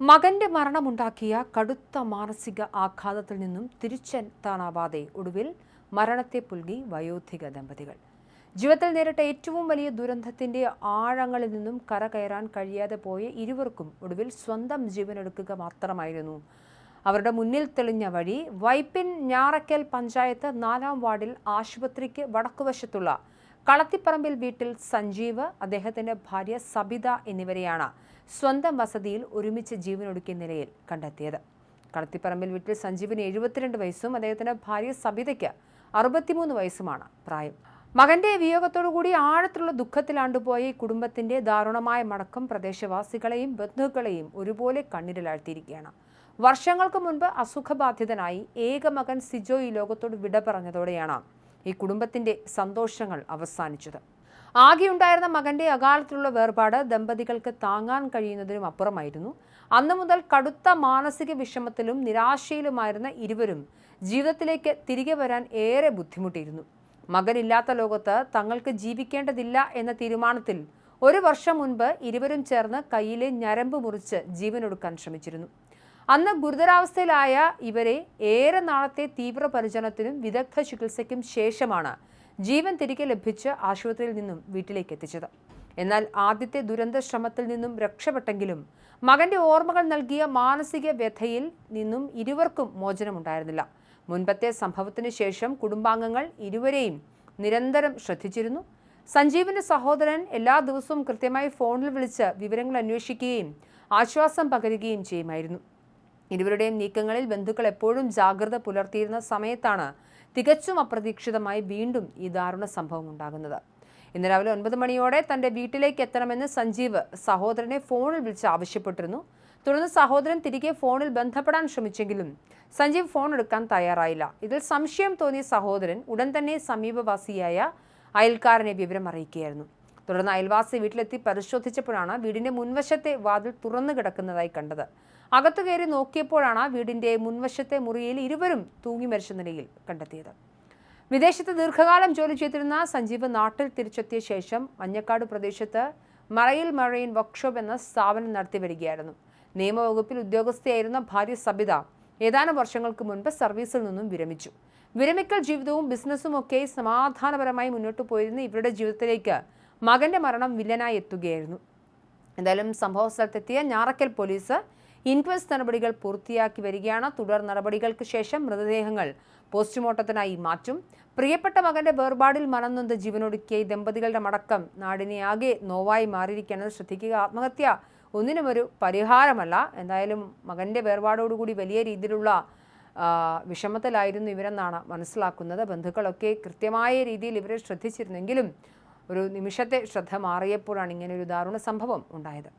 മകന്റെ മരണമുണ്ടാക്കിയ കടുത്ത മാനസിക ആഘാതത്തിൽ നിന്നും തിരിച്ചെത്താനാവാതെ ഒടുവിൽ മരണത്തെ പുൽകി വയോധിക ദമ്പതികൾ. ജീവിതത്തിൽ നേരിട്ട ഏറ്റവും വലിയ ദുരന്തത്തിന്റെ ആഴങ്ങളിൽ നിന്നും കരകയറാൻ കഴിയാതെ പോയ ഇരുവർക്കും ഒടുവിൽ സ്വന്തം ജീവനെടുക്കുക മാത്രമായിരുന്നു അവരുടെ മുന്നിൽ തെളിഞ്ഞ വഴി. വൈപ്പിൻ ഞാറയ്ക്കൽ പഞ്ചായത്ത് 4-ാം വാർഡിൽ ആശുപത്രിക്ക് വടക്കുവശത്തുള്ള കളത്തിപ്പറമ്പിൽ വീട്ടിൽ സഞ്ജീവ്, അദ്ദേഹത്തിന്റെ ഭാര്യ സബിത എന്നിവരെയാണ് സ്വന്തം വസതിയിൽ ഒരുമിച്ച് ജീവനൊടുക്കിയ നിലയിൽ കണ്ടെത്തിയത്. കളത്തിപ്പറമ്പിൽ വീട്ടിൽ സഞ്ജീവിന് 72 വയസ്സും അദ്ദേഹത്തിന്റെ ഭാര്യ സബിതയ്ക്ക് 63 വയസ്സുമാണ് പ്രായം. മകന്റെ വിയോഗത്തോടുകൂടി ആഴത്തിലുള്ള ദുഃഖത്തിലാണ്ടുപോയ ഈ കുടുംബത്തിന്റെ ദാരുണമായ മടക്കം പ്രദേശവാസികളെയും ബന്ധുക്കളെയും ഒരുപോലെ കണ്ണീരിലാഴ്ത്തിയിരിക്കുകയാണ്. വർഷങ്ങൾക്ക് മുൻപ് അസുഖബാധിതനായി ഏക മകൻ സിജോ ഈ ലോകത്തോട് വിട പറഞ്ഞതോടെയാണ് ഈ കുടുംബത്തിന്റെ സന്തോഷങ്ങൾ അവസാനിച്ചത്. ആകെയുണ്ടായിരുന്ന മകന്റെ അകാലത്തിലുള്ള വേർപാട് ദമ്പതികൾക്ക് താങ്ങാൻ കഴിയുന്നതിനും അപ്പുറമായിരുന്നു. അന്നു മുതൽ കടുത്ത മാനസിക വിഷമത്തിലും നിരാശയിലുമായിരുന്ന ഇരുവരും ജീവിതത്തിലേക്ക് തിരികെ വരാൻ ഏറെ ബുദ്ധിമുട്ടിയിരുന്നു. മകനില്ലാത്ത ലോകത്ത് തങ്ങൾക്ക് ജീവിക്കേണ്ടതില്ല എന്ന തീരുമാനത്തിൽ 1 വർഷം മുൻപ് ഇരുവരും ചേർന്ന് കയ്യിലെ ഞരമ്പ് മുറിച്ച് ജീവനൊടുക്കാൻ ശ്രമിച്ചിരുന്നു. അന്ന് ഗുരുതരാവസ്ഥയിലായ ഇവരെ ഏറെ നാളത്തെ തീവ്രപരിചരണത്തിനും വിദഗ്ധ ചികിത്സയ്ക്കും ശേഷമാണ് ജീവൻ തിരികെ ലഭിച്ച് ആശുപത്രിയിൽ നിന്നും വീട്ടിലേക്ക് എത്തിച്ചത്. എന്നാൽ ആദ്യത്തെ ദുരന്ത ശ്രമത്തിൽ നിന്നും രക്ഷപ്പെട്ടെങ്കിലും മകന്റെ ഓർമ്മകൾ നൽകിയ മാനസിക വ്യഥയിൽ നിന്നും ഇരുവർക്കും മോചനമുണ്ടായിരുന്നില്ല. മുൻപത്തെ സംഭവത്തിന് ശേഷം കുടുംബാംഗങ്ങൾ ഇരുവരെയും നിരന്തരം ശ്രദ്ധിച്ചിരുന്നു. സഞ്ജീവിന്റെ സഹോദരൻ എല്ലാ ദിവസവും കൃത്യമായി ഫോണിൽ വിളിച്ച് വിവരങ്ങൾ അന്വേഷിക്കുകയും ആശ്വാസം പകരുകയും ചെയ്യുമായിരുന്നു. ഇരുവരുടെയും നീക്കങ്ങളിൽ ബന്ധുക്കൾ എപ്പോഴും ജാഗ്രത പുലർത്തിയിരുന്ന സമയത്താണ് തികച്ചും അപ്രതീക്ഷിതമായി വീണ്ടും ഈ ദാരുണ സംഭവം ഉണ്ടാകുന്നത്. ഇന്ന് രാവിലെ 9 മണിയോടെ തന്റെ വീട്ടിലേക്ക് എത്തണമെന്ന് സഞ്ജീവ് സഹോദരനെ ഫോണിൽ വിളിച്ച് ആവശ്യപ്പെട്ടിരുന്നു. തുടർന്ന് സഹോദരൻ തിരികെ ഫോണിൽ ബന്ധപ്പെടാൻ ശ്രമിച്ചെങ്കിലും സഞ്ജീവ് ഫോൺ എടുക്കാൻ തയ്യാറായില്ല. ഇതിൽ സംശയം തോന്നിയ സഹോദരൻ ഉടൻ തന്നെ സമീപവാസിയായ അയൽക്കാരനെ വിവരം അറിയിക്കുകയായിരുന്നു. തുടർന്ന് അയൽവാസി വീട്ടിലെത്തി പരിശോധിച്ചപ്പോഴാണ് വീടിന്റെ മുൻവശത്തെ വാതിൽ തുറന്നു കിടക്കുന്നതായി കണ്ടത്. അകത്തു കയറി നോക്കിയപ്പോഴാണ് വീടിന്റെ മുൻവശത്തെ മുറിയിൽ ഇരുവരും തൂങ്ങി മരിച്ച നിലയിൽ കണ്ടെത്തിയത്. വിദേശത്ത് ദീർഘകാലം ജോലി ചെയ്തിരുന്ന സഞ്ജീവ് നാട്ടിൽ തിരിച്ചെത്തിയ ശേഷം മഞ്ഞക്കാട് പ്രദേശത്ത് മറയിൽ മറൈൻ വർക്ക്ഷോപ്പ് എന്ന സ്ഥാപനം നടത്തി വരികയായിരുന്നു. നിയമവകുപ്പിൽ ഉദ്യോഗസ്ഥയായിരുന്ന ഭാര്യ സബിത ഏതാനും വർഷങ്ങൾക്ക് മുൻപ് സർവീസിൽ നിന്നും വിരമിച്ചു. വിരമിക്കൽ ജീവിതവും ബിസിനസ്സും ഒക്കെ സമാധാനപരമായി മുന്നോട്ട് പോയിരുന്ന ഇവരുടെ ജീവിതത്തിലേക്ക് മകന്റെ മരണം വില്ലനായി എത്തുകയായിരുന്നു. എന്തായാലും സംഭവ സ്ഥലത്തെത്തിയ ഞാറയ്ക്കൽ പോലീസ് ഇൻക്വസ്റ്റ് നടപടികൾ പൂർത്തിയാക്കി വരികയാണ്. തുടർ നടപടികൾക്ക് ശേഷം മൃതദേഹങ്ങൾ പോസ്റ്റ്മോർട്ടത്തിനായി മാറ്റും. പ്രിയപ്പെട്ട മകന്റെ വേർപാടിൽ മനംനൊന്ത് ജീവനൊടുക്കിയ ഈ ദമ്പതികളുടെ മടക്കം നാടിനെ ആകെ നോവായി മാറിയിരിക്കുകയാണ്. ശ്രദ്ധിക്കുക, ആത്മഹത്യ ഒന്നിനും ഒരു പരിഹാരമല്ല. എന്തായാലും മകന്റെ വേർപാടോടുകൂടി വലിയ രീതിയിലുള്ള വിഷമത്തിലായിരുന്നു ഇവരെന്നാണ് മനസ്സിലാക്കുന്നത്. ബന്ധുക്കളൊക്കെ കൃത്യമായ രീതിയിൽ ഇവരെ ശ്രദ്ധിച്ചിരുന്നെങ്കിലും ഒരു നിമിഷത്തെ ശ്രദ്ധ മാറിയപ്പോഴാണ് ഇങ്ങനെ ഒരു ദാരുണ സംഭവം ഉണ്ടായത്.